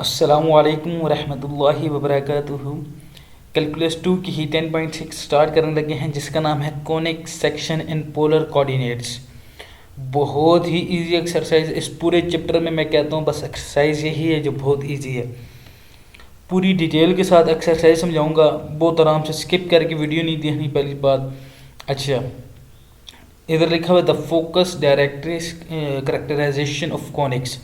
अस्सलामुअलैकुम वरहमतुल्लाहि वबरकातुहू। कैलकुलस 2 की ही 10.6 स्टार्ट करने लगे हैं, जिसका नाम है conic section in polar coordinates. बहुत ही इजी एक्सरसाइज। इस पूरे चैप्टर में मैं कहता हूँ बस एक्सरसाइज यही है जो बहुत इजी है। पूरी डिटेल के साथ एक्सरसाइज समझाऊंगा, बहुत आराम से, स्किप करके वीडियो नहीं देखनी पहली बात। अच्छा, इधर लिखा हुआ the focus directrix characterisation of conics.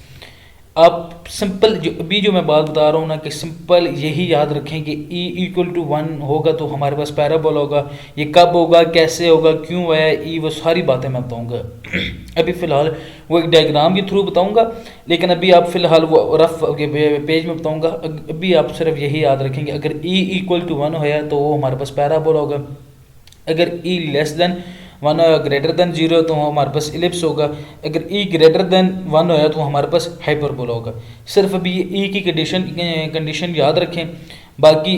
आप सिंपल जो मैं बात बता रहा हूँ ना, कि सिंपल यही याद रखें कि E इक्वल टू 1 होगा तो हमारे पास पैराबोला होगा। ये कब होगा, कैसे होगा, क्यों है E, वो सारी बातें मैं बताऊँगा। अभी फ़िलहाल वो एक डायग्राम के थ्रू बताऊँगा, लेकिन अभी आप फ़िलहाल वो रफ पेज में बताऊँगा। अभी आप सिर्फ यही याद रखेंगे, अगर E इक्वल टू 1 है तो वो हमारे पास पैराबोला होगा। अगर E लेस देन 1 हो, ग्रेटर देन 0 तो हमारे पास इलिप्स होगा। अगर E ग्रेटर देन 1 हो तो हमारे पास हाइपरबोला होगा। सिर्फ अभी ये E की कंडीशन याद रखें। बाकी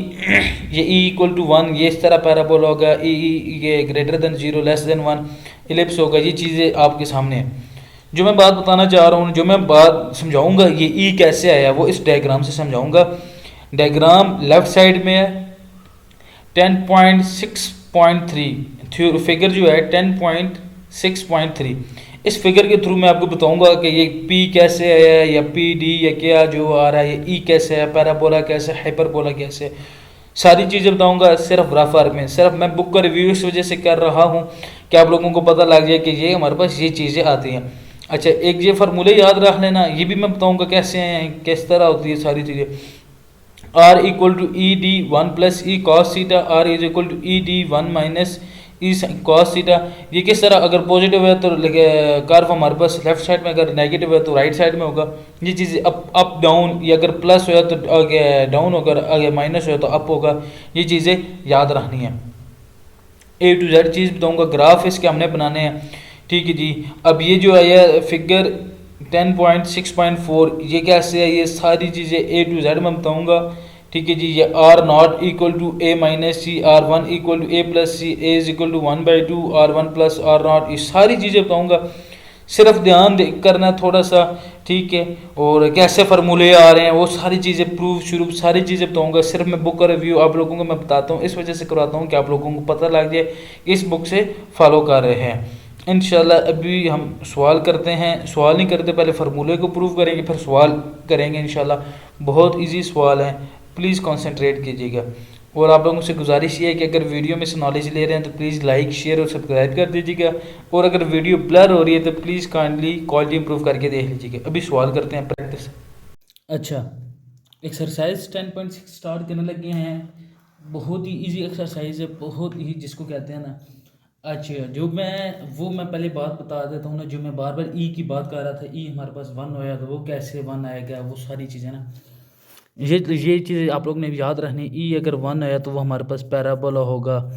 ये E इक्वल टू 1 ये इस तरह पैराबोला होगा, ये greater than 0 less than 1 ellipse होगा। ये चीज़ें आपके सामने हैं। जो मैं बात बताना चाह रहा हूँ, जो मैं बात समझाऊंगा, ये E कैसे आया वो इस डायग्राम से समझाऊंगा। डायग्राम लेफ्ट साइड में है 10.6.3, फिगर जो है 10.6.3। इस फिगर के थ्रू मैं आपको बताऊंगा कि ये P कैसे है, या PD या क्या जो आ रहा है, ये E कैसे है, पैराबोला कैसे, हाइपरबोला कैसे, सारी चीज़ें बताऊंगा सिर्फ रफ वर्क में। सिर्फ मैं बुक का रिव्यू इस वजह से कर रहा हूँ कि आप लोगों को पता लग जाए कि ये हमारे पास ये चीज़ें आती हैं। अच्छा, एक ये फार्मूले याद रख लेना, ये भी मैं बताऊंगा कैसे हैं, किस तरह होती है सारी चीज़ें। R equal to E D 1 plus E cos theta, r is equal to E D 1 minus e cos theta. ये किस तरह, अगर पॉजिटिव है तो कर्व हमारे पास लेफ्ट साइड में, अगर नेगेटिव है तो राइट साइड में होगा। ये चीज़ें अप डाउन, या अगर प्लस हो तो आगे डाउन होगा, अगर माइनस हो तो अप होगा। ये चीज़ें याद रखनी है। A to Z चीज़ बताऊँगा, ग्राफ इसके हमने बनाने हैं। ठीक है जी। अब ये जो है ये फिगर 10.6.4, ये कैसे है, ये सारी चीज़ें A to Z में बताऊँगा। ठीक है जी। ये r naught equal to A minus C, r one equal to A plus c, a is equal to 1/2 r one plus r naught, ये सारी चीज़ें बताऊँगा। सिर्फ ध्यान करना थोड़ा सा, ठीक है। और कैसे फार्मूले आ रहे हैं वो सारी चीज़ें, प्रूफ शुरू सारी चीज़ें बताऊंगा। सिर्फ मैं बुक का रिव्यू आप लोगों को मैं बताता हूँ, इस वजह से करवाता हूँ कि आप लोगों को पता लग जाए इस बुक से फॉलो कर रहे हैं। इंशाल्लाह अभी हम सवाल करते हैं, सवाल नहीं करते, पहले फार्मूले को प्रूव करेंगे फिर सवाल करेंगे इंशाल्लाह। बहुत इजी सवाल है, प्लीज़ कॉन्सेंट्रेट कीजिएगा। और आप लोगों से गुजारिश ये है कि अगर वीडियो में से नॉलेज ले रहे हैं तो प्लीज़ लाइक, शेयर और सब्सक्राइब कर दीजिएगा। और अगर वीडियो ब्लर हो रही है तो प्लीज़ काइंडली क्वालिटी इंप्रूव करके देख लीजिएगा। अभी सवाल करते हैं, प्रैक्टिस। अच्छा, एक्सरसाइज 10.6 स्टार्ट करने लगे हैं। बहुत ही इजी एक्सरसाइज है, बहुत ही, जिसको कहते हैं ना। अच्छा, मैं पहले बात बता देता हूँ ना, जो मैं बार बार ई की बात कर रहा था, ई हमारे पास 1 होया तो वो कैसे 1 आएगा, वो सारी चीज़ें ना, ये चीज़ आप लोग ने याद रखनी। ई अगर 1 है तो वो हमारे पास पैराबोला होगा।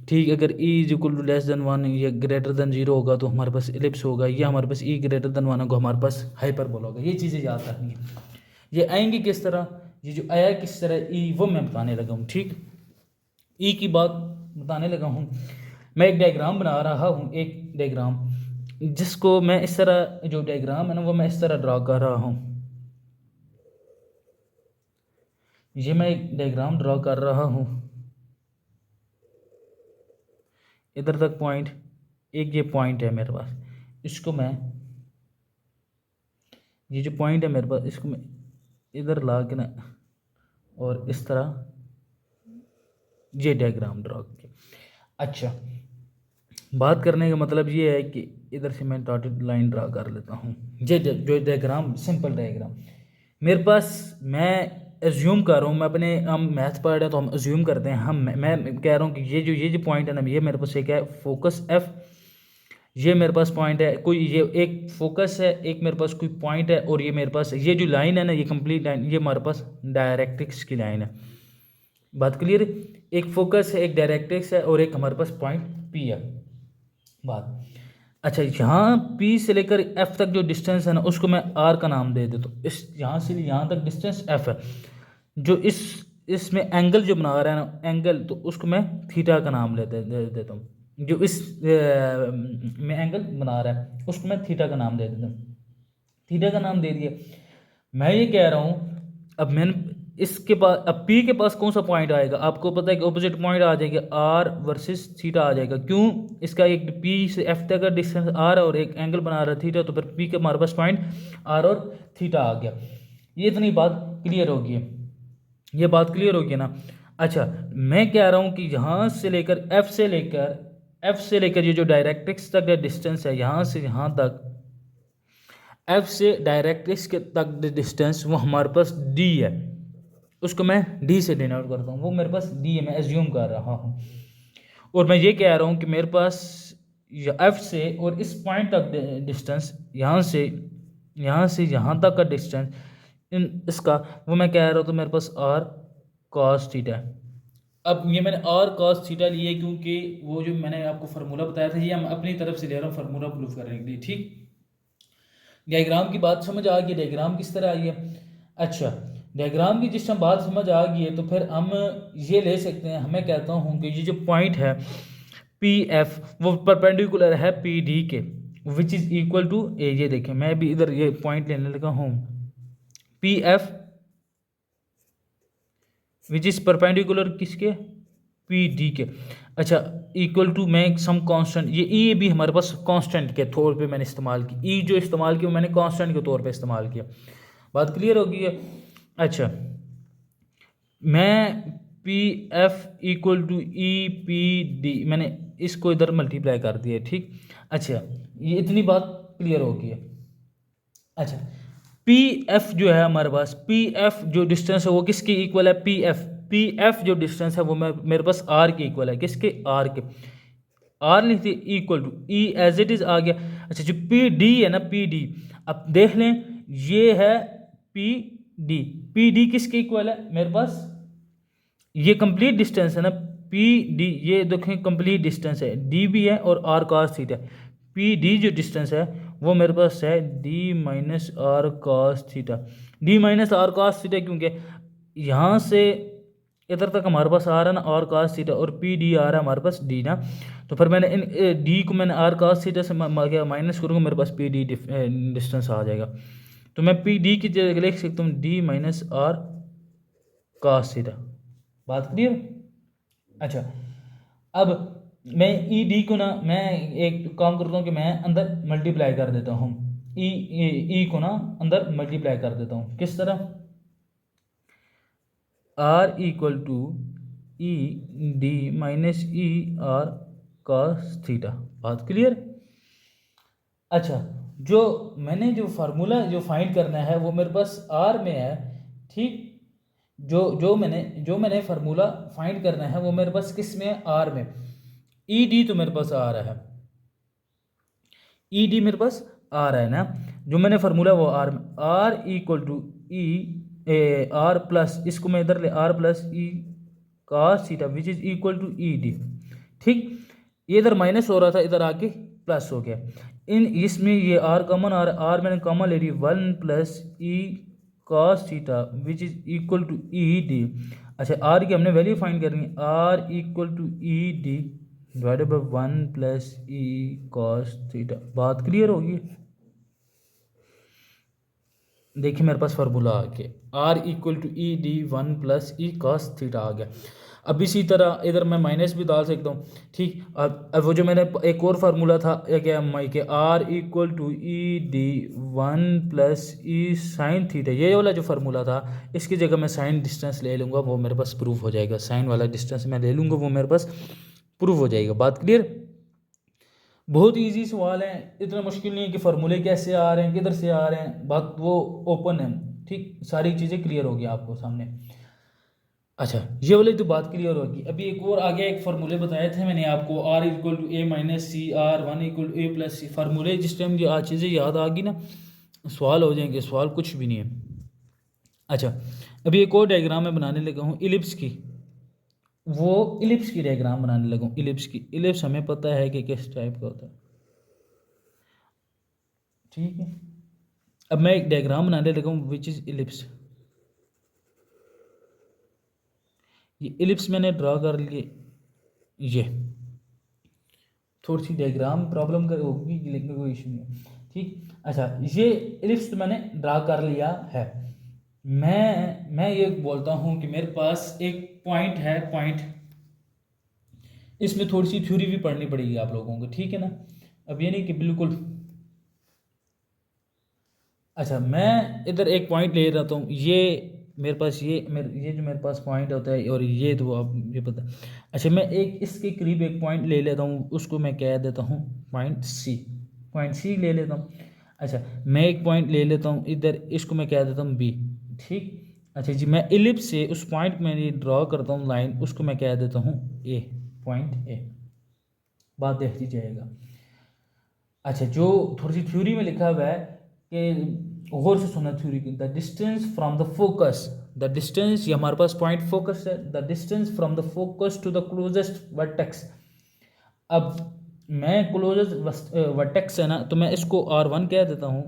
ठीक, अगर e is equal to less than 1 या ग्रेटर देन 0 होगा तो हमारे पास इलिप्स होगा। ये हमारे पास ई ग्रेटर देन 1 होगा, हमारे पास हाइपरबोला होगा। ये चीज़ें याद रखनी है। ये आएंगी किस तरह, ये जो आया किस तरह ई, वो मैं बताने लगा हूँ। ठीक, ई की बात बताने लगा हूँ। मैं एक डायग्राम बना रहा हूँ, एक डायग्राम, जिसको मैं इस तरह, जो डायग्राम है ना वो मैं इस तरह ड्रा कर रहा हूँ। ये मैं एक डायग्राम ड्रा कर रहा हूँ। इधर तक पॉइंट, एक ये पॉइंट है मेरे पास, इसको मैं, ये जो पॉइंट है मेरे पास, इसको मैं इधर ला के ना, और इस तरह ये डायग्राम ड्रा किया। अच्छा, बात करने का मतलब ये है कि इधर से मैं डॉटेड लाइन ड्रा कर लेता हूँ। ये जो डायग्राम, सिंपल डायग्राम मेरे पास, मैं एज्यूम कर रहा हूँ, मैं अपने, हम मैथ पढ़ रहे हैं तो हम एज्यूम करते हैं, मैं कह रहा हूँ कि ये जो पॉइंट है ना, ये मेरे पास एक है फोकस एफ। ये मेरे पास पॉइंट है कोई, ये एक फोकस है, एक मेरे पास कोई पॉइंट है, और ये मेरे पास ये जो लाइन है ना, ये कंप्लीट लाइन, ये हमारे पास डायरेक्ट्रिक्स की लाइन है। बात क्लियर है? एक फोकस है, एक डायरेक्ट्रिक्स है, और एक हमारे पास पॉइंट पी है। बात, अच्छा, यहाँ पी से लेकर एफ तक जो डिस्टेंस है ना, उसको मैं आर का नाम दे देता हूँ। इस यहाँ से यहाँ तक डिस्टेंस एफ है। जो इसमें एंगल जो बना रहा है ना, एंगल, तो उसको मैं थीटा का नाम दे देता हूँ। जो इस में एंगल बना रहा है उसको मैं थीटा का नाम दे देता हूँ। थीटा का नाम दे दिया। मैं ये कह रहा हूँ अब मैंने इसके पास, अब पी के पास कौन सा पॉइंट आएगा, आपको पता है कि ऑपोजिट पॉइंट आ जाएगा, आर वर्सेस थीटा आ जाएगा। क्यों, इसका एक पी से एफ तक का डिस्टेंस आर और एक एंगल बना रहा है थीटा, तो फिर पी के हमारे पास पॉइंट आर और थीटा आ गया। ये इतनी बात क्लियर होगी है, ये बात क्लियर होगी ना। अच्छा, मैं कह रहा हूँ कि यहाँ से लेकर एफ से लेकर ये जो डायरेक्ट्रिक्स तक का डिस्टेंस है, यहाँ से यहाँ तक एफ से डायरेक्ट्रिक्स के तक डिस्टेंस वो हमारे पास डी है, उसको मैं डी से डिनोट करता हूँ, वो मेरे पास डी है, मैं एज्यूम कर रहा हूँ। और मैं ये कह रहा हूँ कि मेरे पास एफ से और इस पॉइंट तक डिस्टेंस, यहाँ से यहाँ तक का डिस्टेंस इन इसका, वो मैं कह रहा हूँ तो मेरे पास आर कॉस थीटा है। अब ये मैंने आर कॉस थीटा लिए क्योंकि वो जो मैंने आपको फार्मूला बताया था, ये हम अपनी तरफ से ले रहा हूँ फार्मूला प्रूफ करने के लिए। ठीक, डायग्राम की बात समझ आ गई, डायग्राम किस तरह आई है। अच्छा, डायग्राम की जिस टाइम बात समझ आ गई है तो फिर हम ये ले सकते हैं, मैं कहता हूँ कि ये जो पॉइंट है पी एफ वो परपेंडिकुलर है पी डी के, विच इज़ इक्वल टू ए। ये देखें, मैं भी इधर ये पॉइंट लेने लगा हूँ, P F which is perpendicular किसके, पी डी के। अच्छा, इक्वल टू मैं सम कांस्टेंट, ये ई भी हमारे पास कांस्टेंट के तौर पे मैंने इस्तेमाल की, ई जो इस्तेमाल किया मैंने कांस्टेंट के तौर पे इस्तेमाल किया। बात क्लियर होगी है। अच्छा, मैं P F equal to e P D, मैंने इसको इधर मल्टीप्लाई कर दिया। ठीक, अच्छा, ये इतनी बात क्लियर होगी है। अच्छा, पी एफ जो है हमारे पास, पी एफ जो डिस्टेंस है वो किसके इक्वल है, पी एफ जो डिस्टेंस है वो मेरे पास आर के इक्वल है, किसके, आर के। आर लिखते equal to E as it is आ गया। अच्छा, जो पी डी है ना, पी डी, अब देख लें, ये है पी डी किसके इक्वल है मेरे पास, ये कंप्लीट डिस्टेंस है ना पी डी, ये देखें कंप्लीट डिस्टेंस है, डी भी है और r cos theta. P D जो डिस्टेंस है वो मेरे पास है D minus r cos theta, D minus r cos theta, क्योंकि यहाँ से इधर तक हमारे पास आ रहा है ना आर कॉस थीटा, और पी डी आ रहा है हमारे पास डी ना, तो फिर मैंने इन डी को मैंने आर कॉस थीटा से माइनस करूँगा, मेरे पास पी डी डिस्टेंस आ जाएगा। तो मैं पी डी की जगह लिख सकता हूँ D minus r cos theta. बात क्लियर। अच्छा, अब मैं ई डी को ना, मैं एक काम करता हूँ कि मैं अंदर मल्टीप्लाई कर देता हूँ, ई को ना अंदर मल्टीप्लाई कर देता हूँ, किस तरह, r equal to E D minus e r cos theta. बात क्लियर। अच्छा, जो मैंने जो फार्मूला जो फाइंड करना है वो मेरे पास आर में है। ठीक, जो मैंने फार्मूला फाइंड करना है वो मेरे पास किस में है, आर में। ई डी तो मेरे पास आ रहा है, ई डी मेरे पास आ रहा है ना, जो मैंने फार्मूला वो आर में, r equal to e r plus, इसको मैं इधर ले, r plus E cos theta which is equal to E D. ठीक, ये इधर माइनस हो रहा था, इधर आके प्लस हो गया, इसमें ये आर कॉमन, आर मैंने कॉमन ले ली, 1 plus E cos theta which is equal to E D. अच्छा, आर की हमने वैल्यू फाइंड करनी है, are equal to E D divided by 1 plus E cos theta. बात क्लियर होगी। देखिए मेरे पास फार्मूला आ गया, R equal to E D 1 plus E cos theta आ गया। अब इसी तरह इधर मैं माइनस भी डाल सकता हूँ। ठीक, अब वो जो मैंने एक और फार्मूला था क्या माई के, r equal to E D 1 plus e sine theta, ये वाला जो फार्मूला था इसकी जगह मैं साइन डिस्टेंस ले लूँगा, वो मेरे पास प्रूफ हो जाएगा, साइन वाला डिस्टेंस मैं ले लूँगा, वो मेरे पास प्रूफ हो जाएगा। बात क्लियर। बहुत इजी सवाल है, इतना मुश्किल नहीं है कि फार्मूले कैसे आ रहे हैं, किधर से आ रहे हैं, बात वो ओपन है। ठीक, सारी चीज़ें क्लियर होगी आपको सामने। अच्छा, ये वाली तो बात क्लियर होगी। अभी एक और आगे एक फार्मूले बताए थे मैंने आपको, R equal to A minus C, R 1 equal to A plus C. फार्मूले जिस टाइम ये आज चीज़ें याद आ गई ना, सवाल हो जाएंगे, सवाल कुछ भी नहीं है। अच्छा, अभी एक और डायग्राम मैं बनाने लगा हूँ इलिप्स की, वो इलिप्स की डायग्राम बनाने लगा हूँ, इलिप्स की। इलिप्स हमें पता है कि किस टाइप का होता है। ठीक है, अब मैं एक डायग्राम बनाने लगा हूँ विच इज़ इलिप्स। ये इलिप्स मैंने ड्रा कर लिए, ये थोड़ी सी डायग्राम प्रॉब्लम कर होगी लेकिन कोई इशू नहीं है। ठीक, अच्छा, ये इलिप्स तो मैंने ड्रा कर लिया है, मैं ये बोलता हूँ कि मेरे पास एक पॉइंट है, पॉइंट, इसमें थोड़ी सी थ्योरी भी पढ़नी पड़ेगी आप लोगों को, ठीक है ना। अब ये नहीं कि बिल्कुल, अच्छा मैं इधर एक पॉइंट ले रहा हूँ, ये मेरे पास ये जो मेरे पास पॉइंट होता है, और ये तो आप ये पता। अच्छा मैं एक इसके करीब एक पॉइंट ले लेता हूँ, उसको मैं कह देता हूँ पॉइंट सी ले लेता हूँ। अच्छा मैं एक पॉइंट ले लेता हूँ इधर, इसको मैं कह देता हूँ बी, ठीक। अच्छा जी, मैं इलिप्स से उस पॉइंट में ड्रॉ करता हूँ लाइन, उसको मैं कह देता हूँ ए, पॉइंट ए। बात देख लीजिएगा। अच्छा जो थोड़ी सी थ्योरी में लिखा हुआ है कि गौर से सुना थ्योरी की, the distance from the focus, the distance, ये हमारे पास पॉइंट फोकस है, the distance from the focus to the closest vertex. अब मैं क्लोजेस्ट वर्टेक्स है ना, तो मैं इसको R1 कह देता हूँ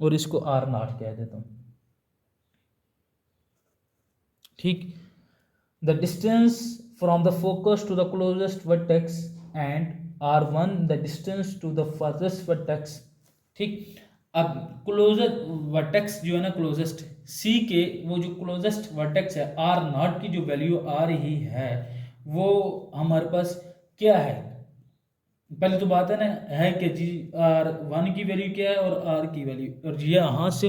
और इसको R0 कह देता हूँ, ठीक। The distance from the focus to the closest vertex and R1 the distance to the farthest vertex, ठीक। अब क्लोजेस्ट वर्टेक्स जो है ना, क्लोजेस्ट सी के वो जो क्लोजेस्ट वर्टेक्स है, R0 की जो वैल्यू आ रही है वो हमारे पास क्या है। पहले तो बात है ना, है कि जी R1 की वैल्यू क्या है और R की वैल्यू, और ये यहाँ से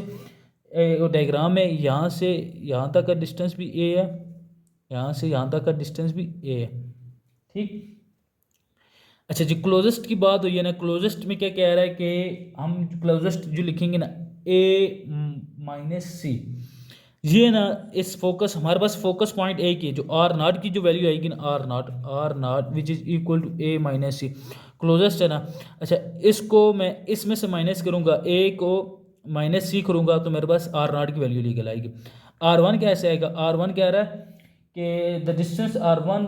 डायग्राम में यहाँ से यहाँ तक का डिस्टेंस भी ए है, यहाँ से यहाँ तक का डिस्टेंस भी ए है, ठीक। अच्छा जी क्लोजेस्ट की बात हुई है ना, क्लोजेस्ट में क्या कह रहा है कि हम क्लोजेस्ट जो लिखेंगे ना ए माइनस सी, ये ना इस फोकस, हमारे पास फोकस पॉइंट ए की जो R0 की जो वैल्यू आएगी ना, R0 which is equal to A minus c, closest है ना। अच्छा इसको मैं इसमें से माइनस करूँगा, ए को माइनस सी करूँगा तो मेरे पास R0 की वैल्यू निकल आएगी। R1 कैसे आएगा, R1 कह रहा है कि the distance R1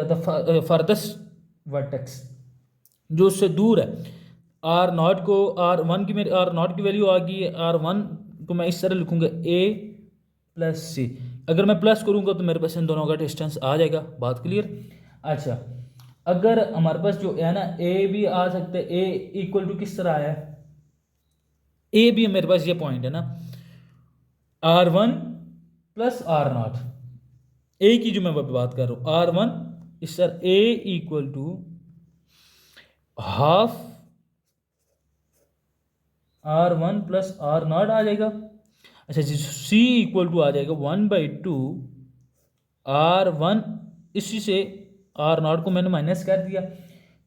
the farthest vertex, जो उससे दूर है, R0 को R1 की, मेरी R0 की वैल्यू आ गई है, R1 को मैं इस तरह लिखूंगा ए प्लस सी, अगर मैं प्लस करूंगा तो मेरे पास इन दोनों का डिस्टेंस आ जाएगा। बात क्लियर। अच्छा अगर हमारे पास जो है ना ए भी आ सकता है, ए इक्वल टू किस तरह है, ए भी मेरे पास ये पॉइंट है ना R1 प्लस R0, ए की जो मैं बात कर रहा हूँ R1, इस तरह A equal to half R1 plus R0 आ जाएगा। अच्छा जी C इक्वल टू आ जाएगा 1/2 R1, इसी से R0 को मैंने माइनस कर दिया,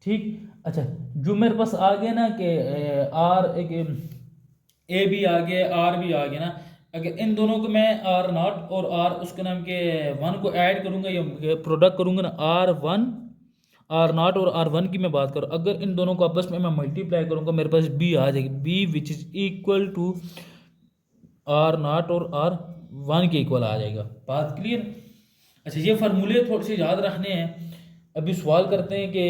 ठीक। अच्छा जो मेरे पास आ गया ना कि आर एक ए भी आ गया, आर भी आ गया ना, अगर इन दोनों को मैं R0 और R उसके नाम के 1 को ऐड करूंगा या प्रोडक्ट करूंगा ना, R0 और R1 की मैं बात करूँ, अगर इन दोनों को आपस में मैं मल्टीप्लाई करूंगा मेरे पास B आ जाएगी, B which is equal to R0 और R1 के इक्वल आ जाएगा। बात क्लियर। अच्छा ये फार्मूले थोड़े से याद रखने हैं। अभी सवाल करते हैं कि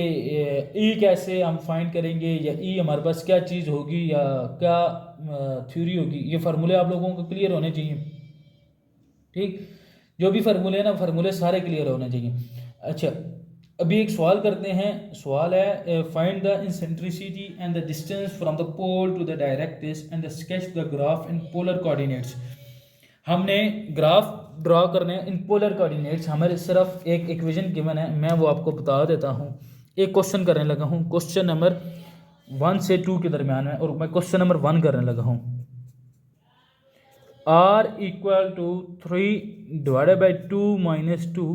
ई कैसे हम फाइंड करेंगे, या ई हमारे पास क्या चीज़ होगी या क्या थ्योरी होगी, ये फार्मूले आप लोगों को क्लियर होने चाहिए, ठीक। जो भी फार्मूले हैं ना, फार्मूले सारे क्लियर होने चाहिए। अच्छा अभी एक सवाल करते हैं, सवाल है find the eccentricity and the distance from the pole to the directrix and sketch the graph in polar coordinates. हमने ग्राफ ड्रॉ करने हैं इन पोलर कोऑर्डिनेट्स, हमारे सिर्फ एक इक्वेशन गिवन है, मैं वो आपको बता देता हूँ। एक क्वेश्चन करने लगा हूँ, क्वेश्चन नंबर 1 से 2 के दरमियान में, और मैं क्वेश्चन नंबर 1 करने लगा हूँ। R equal to 3 divided by 2 minus 2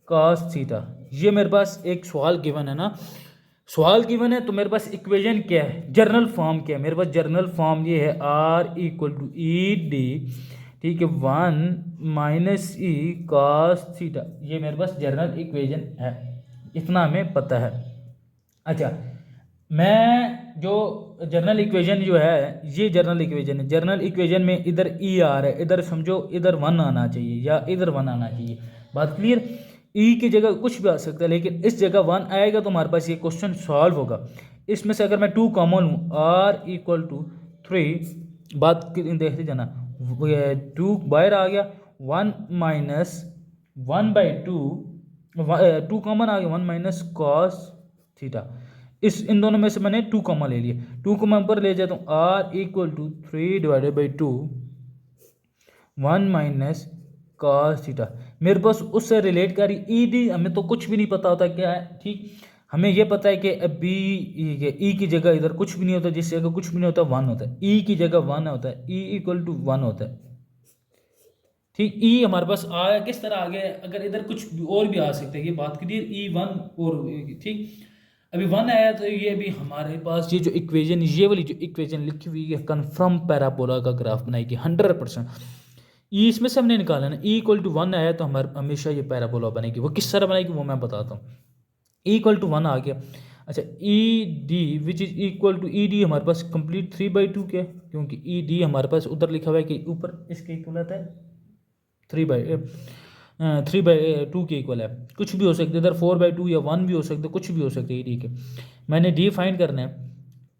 cos theta, ये मेरे पास एक सवाल गिवन है ना, सवाल गिवन है तो मेरे पास इक्वेशन क्या है, जर्नल फॉर्म क्या है, मेरे पास जर्नल फॉर्म ये है R equal to E D, ठीक है, 1 माइनस ई cos थीटा, ये मेरे पास जर्नल इक्वेशन है, इतना हमें पता है। अच्छा मैं जो जर्नल इक्वेशन जो है, ये जर्नल इक्वेशन है, जर्नल इक्वेशन में इधर ई आ रहा है, इधर समझो इधर 1 आना चाहिए या इधर 1 आना चाहिए। बात क्लियर। ई की जगह कुछ भी आ सकता है, लेकिन इस जगह 1 आएगा तो हमारे पास ये क्वेश्चन सॉल्व होगा। इसमें से अगर मैं 2 कॉमन लूँ, R इक्वल टू 3, बात देखते जाना, 2 बाहर आ गया, 1 माइनस 1/2, 2 कॉमन आ गया, 1 माइनस cos थीटा, इन दोनों में से मैंने 2 कॉमा ले लिया, 2 कॉमा पर ले जाता हूँ, r equal to 3/2 1 minus cos theta. मेरे पास उससे रिलेट करी ई डी, हमें तो कुछ भी नहीं पता होता क्या है, ठीक। हमें ये पता है कि बी ई की जगह इधर कुछ भी नहीं होता, जिस जगह कुछ भी नहीं होता 1 होता है, ई की जगह 1 होता है, ई इक्वल टू 1 होता है, ठीक। ई हमारे पास आया, किस तरह आ गया, अगर इधर कुछ और भी आ सकता है, ये बात क्लियर, ई 1 और, ठीक। अभी 1 आया तो ये भी हमारे पास ये जो इक्वेशन, ये वाली जो इक्वेशन लिखी हुई है कन्फर्म पैराबोला का ग्राफ बनाएगी 100%। ई इसमें से हमने निकाला ना, ई इक्वल टू 1 आया तो हमारे हमेशा ये पैराबोला बनेगी। वो किस तरह बनेगी वो मैं बताता हूँ। ई इक्वल टू 1 आ गया, अच्छा e d which is equal to, E d हमारे पास कंप्लीट 3/2 क्या, क्योंकि ई डी हमारे पास उधर लिखा हुआ है कि ऊपर इसके इक्वल आता है 3/2 के इक्वल है, कुछ भी हो सकता है इधर 4/2 या 1 भी हो सकता है, कुछ भी हो सकता है ई डी के। मैंने डी फाइंड करना है,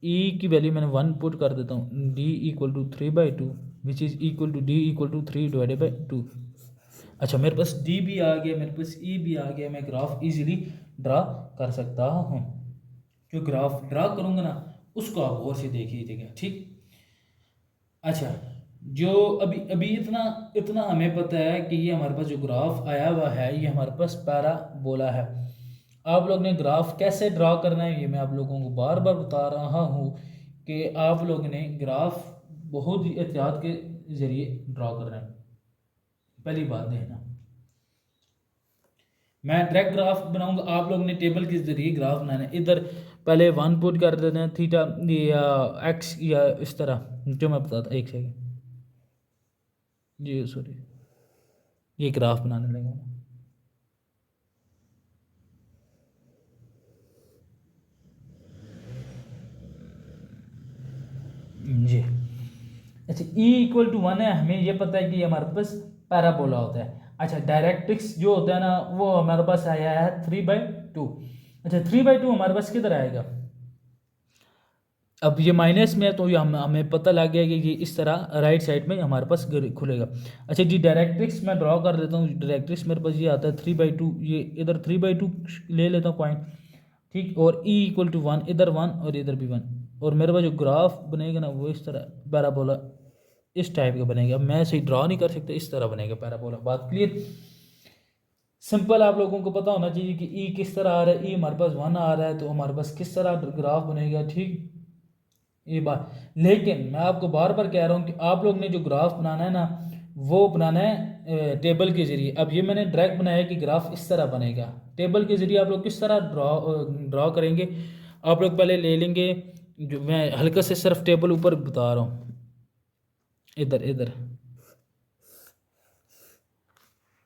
ई की वैल्यू मैंने 1 पुट कर देता हूँ, d equal to 3/2 which is equal to d equal to 3/2। अच्छा मेरे पास डी भी आ गया, मेरे पास ई भी आ गया, मैं ग्राफ इजीली ड्रा कर सकता हूँ। जो ग्राफ ड्रा करूँगा ना उसको आप और से देख लीजिएगा, ठीक। अच्छा जो अभी अभी इतना इतना हमें पता है कि ये हमारे पास जो ग्राफ आया हुआ है ये हमारे पास पैराबोला है। आप लोग ने ग्राफ कैसे ड्रा करना है ये मैं आप लोगों को बार बार बता रहा हूँ कि आप लोग ने ग्राफ बहुत ही एहतियात के ज़रिए ड्रा करना है। पहली बात देखना, मैं डायरेक्ट ग्राफ बनाऊंगा, आप लोग ने टेबल के ज़रिए ग्राफ बनाना है। इधर पहले 1 पुट कर देते हैं, थीटा या एक्स या इस तरह जो मैं बताता, एक सेकेंड जी सॉरी, ये ग्राफ बनाने लगा जी। अच्छा ई इक्वल टू 1 है, हमें ये पता है कि ये हमारे पास पैराबोला होता है। अच्छा डायरेक्ट्रिक्स जो होता है ना वो हमारे पास आया है 3/2। अच्छा 3/2 हमारे पास किधर आएगा, अब ये माइनस में है तो ये हमें पता लग गया कि ये इस तरह राइट साइड में हमारे पास खुलेगा। अच्छा जी डायरेक्ट्रिक्स मैं ड्रॉ कर देता हूँ, डायरेक्ट्रिक्स मेरे पास ये आता है 3/2, ये इधर 3/2 ले लेता हूँ पॉइंट, ठीक। और ई इक्वल टू 1, इधर 1 और इधर भी 1, और मेरे पास जो ग्राफ बनेगा ना वो इस तरह पैराबोला इस टाइप का बनेगा। मैं सही ड्रॉ नहीं कर सकता, इस तरह बनेगा पैराबोला। बात क्लियर, सिंपल। आप लोगों को पता होना चाहिए कि ई किस तरह आ रहा है, ई हमारे पास 1 आ रहा है तो हमारे पास किस तरह ग्राफ बनेगा, ठीक। ये बात, लेकिन मैं आपको बार बार कह रहा हूँ कि आप लोग ने जो ग्राफ बनाना है ना वो बनाना है टेबल के ज़रिए। अब ये मैंने डायरेक्ट बनाया कि ग्राफ इस तरह बनेगा, टेबल के ज़रिए आप लोग किस तरह ड्रॉ करेंगे। आप लोग पहले ले लेंगे, जो मैं हल्का से सिर्फ टेबल ऊपर बता रहा हूँ, इधर इधर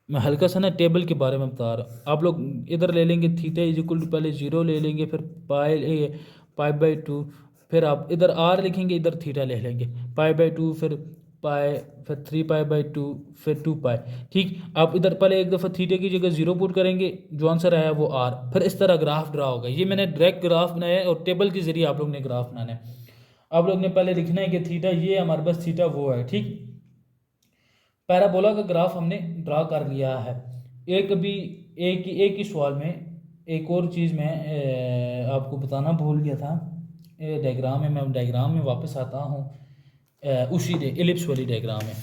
मैं हल्का सा ना टेबल के बारे में बता रहा हूँ। आप लोग इधर ले लेंगे थीटा इज इक्वल टू, पहले 0 ले लेंगे, फिर पाई/2, फिर आप इधर आर लिखेंगे, इधर थीटा ले लेंगे, पाई/2 फिर पाई, फिर 3 पाई/2 फिर 2 पाई, ठीक। आप इधर पहले एक दफ़ा थीटे की जगह 0 पुट करेंगे, जो आंसर आया वो आर, फिर इस तरह ग्राफ ड्रा होगा। ये मैंने डायरेक्ट ग्राफ बनाया है और टेबल के ज़रिए आप लोग ने ग्राफ बनाना है। आप लोग ने पहले लिखना है कि थीटा ये हमारे पास थीटा वो है, ठीक। पैराबोला का ग्राफ हमने ड्रा कर लिया है। एक अभी एक ही सवाल में एक और चीज़ मैं आपको बताना भूल गया था, डायग्राम में, मैं डायग्राम में वापस आता हूँ, उसी इलिप्स वाली डायग्राम है।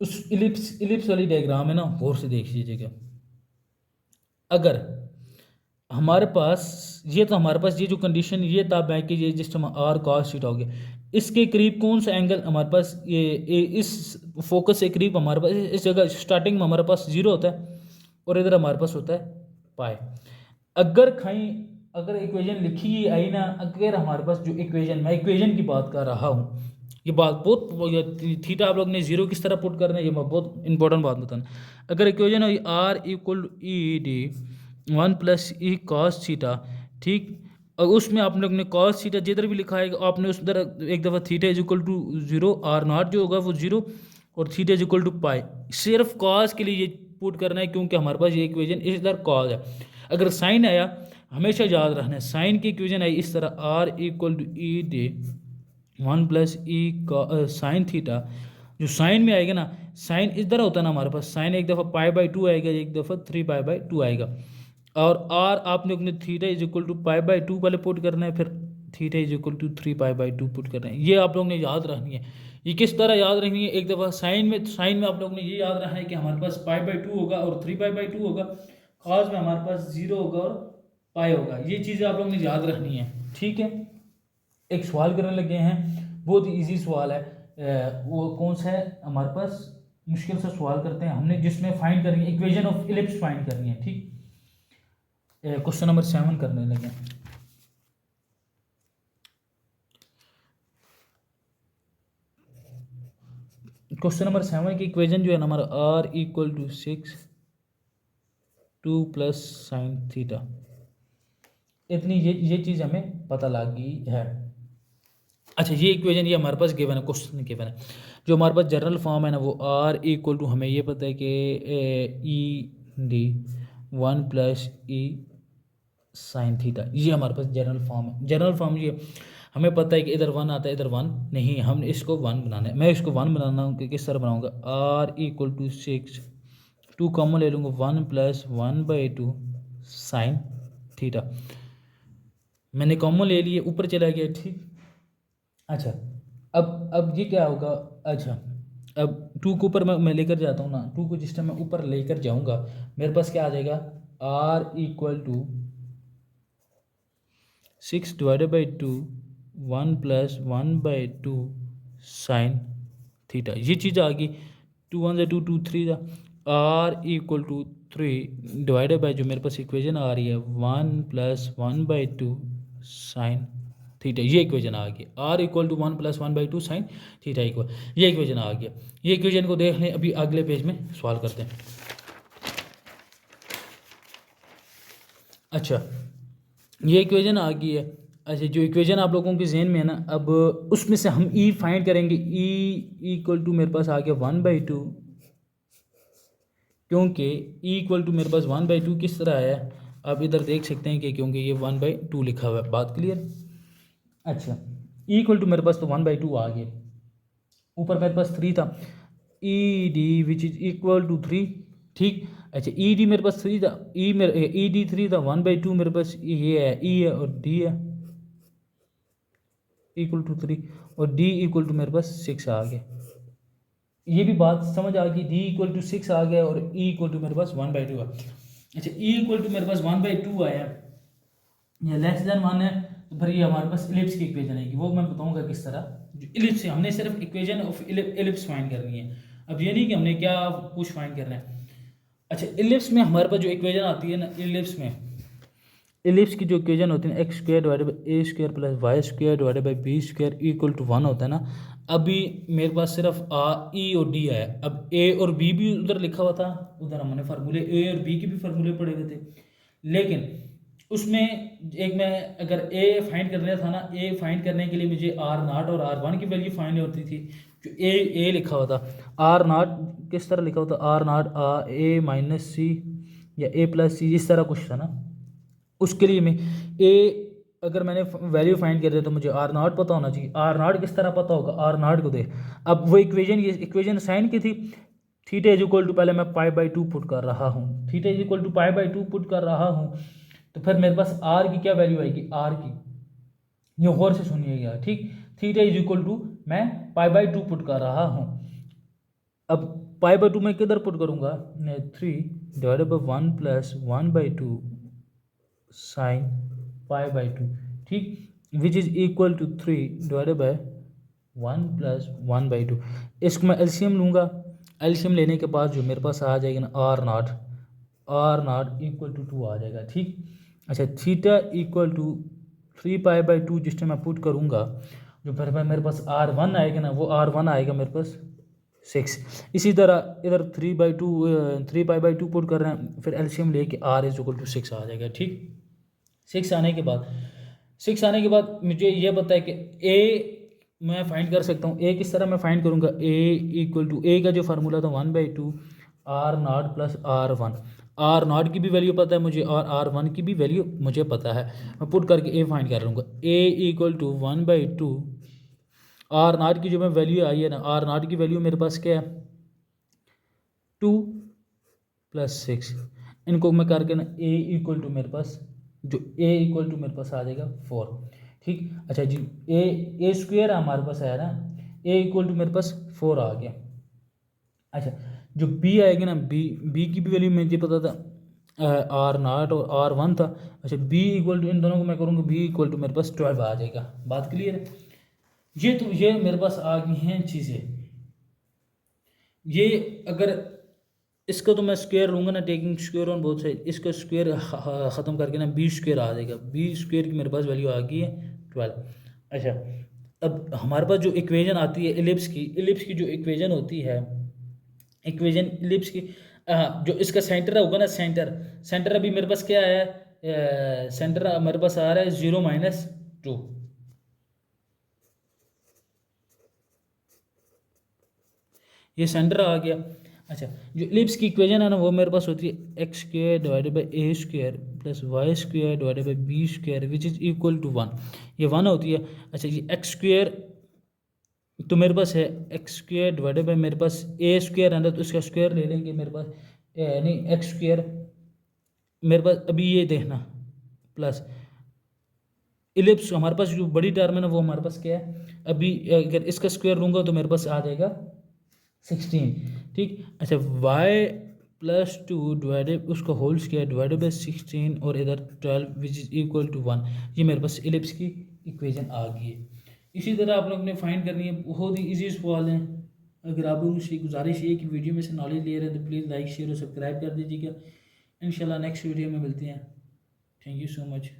उस इलिप्स वाली डायग्राम है ना, गौर से देख लीजिएगा। अगर हमारे पास ये, तो हमारे पास ये जो कंडीशन ये तब है कि ये जिस टाइम आर कॉस थीटा हो गया, इसके करीब कौन सा एंगल हमारे पास, ये इस फोकस से करीब हमारे पास इस जगह स्टार्टिंग में हमारे पास 0 होता है और इधर हमारे पास होता है पाई। अगर इक्वेशन लिखी आई ना, अगर हमारे पास जो इक्वेशन, मैं इक्वेशन की बात कर रहा हूँ, ये बात बहुत, थीटा आप लोग ने 0 किस तरह पुट करना है ये बहुत इंपॉर्टेंट बात बताना। अगर इक्वेशन है are equal e D 1 plus E cos theta, ठीक। और उसमें आप लोग ने कॉस थीटा जिधर भी लिखा है आपने उस उधर एक दफ़ा theta is equal to 0, r naught जो होगा वो 0 और theta is equal to pi. सिर्फ कॉस के लिए ये पुट करना है क्योंकि हमारे पास ये इक्वेशन इधर कॉस है। अगर साइन आया, हमेशा याद रखना है साइन की इक्वेशन आई इस तरह, r equal to E D 1 plus e sine theta. जो साइन में आएगा ना, साइन इधर होता है ना हमारे पास, साइन एक दफ़ा पाई/2 आएगा, एक दफ़ा 3 पाई/2 आएगा। और आर आपने अपने theta is equal to pi by two पहले पुट करना है, फिर theta is equal to 3 pi by two put करना है। ये आप लोगों ने याद रखनी है। ये किस तरह याद रखनी है, एक दफ़ा साइन में आप लोगों ने ये याद रखना है कि हमारे पास पाई बाई टू होगा और 3 पाई बाई टू होगा, खास में हमारे पास 0 होगा और पाई होगा। ये चीज़ें आप लोगों ने याद रखनी है, ठीक है। एक सवाल करने लगे हैं, बहुत ही ईजी सवाल है। वो कौन सा है हमारे पास, मुश्किल से सवाल करते हैं हमने, जिसमें फाइंड करनी है इक्वेशन ऑफ इलिप्स फाइंड करनी है, ठीक। क्वेश्चन नंबर 7 करने लगे। क्वेश्चन नंबर 7 की इक्वेशन जो है ना हमारा r equal to 6 2 plus sine theta, इतनी ये चीज़ हमें पता लग गई है। अच्छा, ये इक्वेशन ये हमारे पास गिवन है, क्वेश्चन गिवन है। जो हमारे पास जनरल फॉर्म है ना वो r इक्वल टू, हमें ये पता है कि E D 1 plus e sine theta, ये हमारे पास जनरल फॉर्म है। जनरल फॉर्म ये हमें पता है कि इधर 1 आता है, इधर 1 नहीं, हम इसको 1 बनाना है। मैं इसको 1 बनाना हूँ कि किस तरह बनाऊँगा, r इक्वल टू 6 2 कॉमन ले लूँगा 1 प्लस 1/2 साइन थीटा, मैंने कॉमन ले लिए, ऊपर चला गया, ठीक। अच्छा, अब ये क्या होगा, अच्छा अब 2 को ऊपर मैं लेकर जाता हूँ ना, 2 को जिस टाइम मैं ऊपर लेकर जाऊँगा मेरे पास क्या आ जाएगा, r equal to 6 divided by 2 1 plus 1/2 sine theta, ये चीज़ आ गई। 2 1 2 2 3 r equal to 3 divided by, जो मेरे पास इक्वेशन आ रही है 1 प्लस 1/2 साइन थीटा, ये इक्वेशन आ गई। r equal to 1 plus 1/2 sine theta equal, ये इक्वेशन आ गया। ये इक्वेशन को देख लें, अभी अगले पेज में सवाल करते हैं। अच्छा, ये इक्वेशन आ गई है। अच्छा, जो इक्वेशन आप लोगों के जहन में है ना, अब उसमें से हम ई फाइंड करेंगे। ई इक्वल टू मेरे पास आ गया 1/2, क्योंकि ई इक्वल टू मेरे पास 1/2 किस तरह आया, आप इधर देख सकते हैं कि क्योंकि ये 1/2 लिखा हुआ है, बात क्लियर। अच्छा, ई इक्वल टू मेरे पास तो 1/2 आ गया, ऊपर मेरे पास 3 था, e d which is equal to 3, ठीक। अच्छा, ई डी मेरे पास 3 था, ई डी 3 था, 1/2 मेरे पास ये है, ई है और डी है, इक्वल टू 3, और डी इक्वल टू मेरे पास 6 आ गया। ये भी बात समझ आ गई, डी इक्वल टू 6 आ गया और ई इक्वल टू मेरे पास 1/2 आ गया। अच्छा, ई इक्वल टू मेरे पास 1/2 आया, या लेस देन 1 है, तो फिर ये हमारे पास इलिप्स की इक्वेशन आएगी, वो मैं बताऊंगा किस तरह। जो इलिप्स है, हमने सिर्फ इक्वेशन ऑफ इलिप्स फाइंड करनी है, अब ये नहीं कि हमने क्या कुछ फाइंड करना है। अच्छा, इलिप्स में हमारे पास जो इक्वेशन आती है ना, इलिप्स की जो इक्वेशन होती है x square divided by a square plus y square divided by b square equal to 1 होता है ना। अभी मेरे पास सिर्फ ई और डी आया, अब ए और बी भी उधर लिखा हुआ था, उधर हमने फार्मूले ए और बी के भी फार्मूले पढ़े हुए थे, लेकिन उसमें एक मैं अगर ए फाइंड करना था ना, ए फाइंड करने के लिए मुझे R0 और R1 की वैल्यू फाइंड होती थी। जो ए लिखा हुआ था, R0 किस तरह लिखा हुआ था, R0 ए माइनस सी या ए प्लस सी, इस तरह कुछ था ना। उसके लिए मैं ए अगर मैंने वैल्यू फाइंड कर दिया तो मुझे R0 पता होना चाहिए। R0 किस तरह पता होगा, R0 को देख, अब वो इक्वेशन, ये इक्वेशन साइन की थी, थीटा इज इक्वल टू, पहले मैं π/2 पुट कर रहा हूँ, theta is equal to π/2 put कर रहा हूँ, तो फिर मेरे पास R की क्या वैल्यू आएगी, R की, ये गौर से सुनिएगा, ठीक। थीटा इज इक्वल टू मैं π/2 पुट कर रहा हूँ, अब π/2 मैं किधर पुट करूँगा, 3 डिवाइडेड बाई 1 प्लस 1/2 साइन π/2, ठीक, which is equal to 3 divided by 1 plus 1/2। इसको मैं एलसीएम लूँगा, एलसीएम लेने के बाद जो मेरे पास आ जाएगा ना R0 इक्वल टू 2 आ जाएगा, ठीक। अच्छा, थीटा इक्वल टू 3π/2 जिस टाइम मैं पुट करूँगा, जो फिर मेरे पास R1 आएगा ना, वो R1 आएगा मेरे पास 6। इसी तरह इधर 3π/2 पुट कर रहे हैं, फिर एलसीएम लेके R इज इक्वल टू 6 आ जाएगा, ठीक। 6 आने के बाद मुझे ये पता है कि ए मैं फाइंड कर सकता हूँ। ए किस तरह मैं फाइंड करूँगा, ए इक्वल टू, ए का जो फार्मूला था 1/2 R0 प्लस R1, R0 की भी वैल्यू पता है मुझे और R1 की भी वैल्यू मुझे पता है, मैं पुट करके ए फाइंड कर लूँगा। ए इक्वल टू 1/2 R0 की जो मैं वैल्यू आई है ना, R0 की वैल्यू मेरे पास क्या है, 2 प्लस 6, इनको मैं करके ना ए इक्वल टू मेरे पास जो ए इक्वल टू मेरे पास आ जाएगा 4। ठीक, अच्छा जी, ए स्क्वेयर हमारे पास आया ना, ए इक्वल टू मेरे पास 4 आ गया। अच्छा, जो बी आएगी ना, बी की भी वैल्यू मुझे पता था R0 और R1 था। अच्छा, बी इक्वल टू इन दोनों को मैं करूँगा बी इक्वल टू मेरे पास 12 आ जाएगा। बात क्लियर है? ये मेरे पास आ गई हैं चीज़ें। ये अगर इसका तो मैं स्क्वायर लूँगा ना, taking square on both side, इसका स्क्वायर ख़त्म करके ना बी स्क्वायर आ जाएगा। बी स्क्वायर की मेरे पास वैल्यू आ गई है 12। अच्छा, अब हमारे पास जो इक्वेशन आती है एलिप्स की जो इक्वेशन होती है, इक्वेशन एलिप्स की, जो इसका सेंटर होगा ना, सेंटर अभी मेरे पास क्या है, सेंटर मेरे पास आ रहा है 0-2। ये सेंटर आ गया। अच्छा, जो एलिप्स की इक्वेशन है ना, वो मेरे पास होती है x square divided by a square plus y square divided by b square which is equal to 1। ये 1 होती है। अच्छा, ये एक्स स्क्वायर तो मेरे पास है एक्स स्क्वायर डिवाइडेड बाई मेरे पास ए स्क्वायर है ना, तो इसका स्क्वायर ले लेंगे मेरे पास, यानी एक्स स्क्वायर मेरे पास अभी ये देखना प्लस इलिप्स हमारे पास जो बड़ी टर्म है ना, वो हमारे पास क्या है, अभी अगर इसका स्क्वायर लूँगा तो मेरे पास आ जाएगा 16। ठीक, अच्छा, y प्लस 2 डिवाइडेड उसका होल स्क्वायर डिवाइडेड बाई 16 और इधर 12 विच इज़ इक्वल टू 1। ये मेरे पास इलिप्स की इक्वेशन आ गई है। इसी तरह आप लोग ने फाइंड करनी है, बहुत ही ईजी सवाल है। अगर आप लोगों से गुजारिश है कि वीडियो में से नॉलेज ले रहे हैं तो प्लीज़ लाइक शेयर और सब्सक्राइब कर दीजिएगा। इंशाल्लाह नेक्स्ट वीडियो में मिलते हैं। Thank you so much.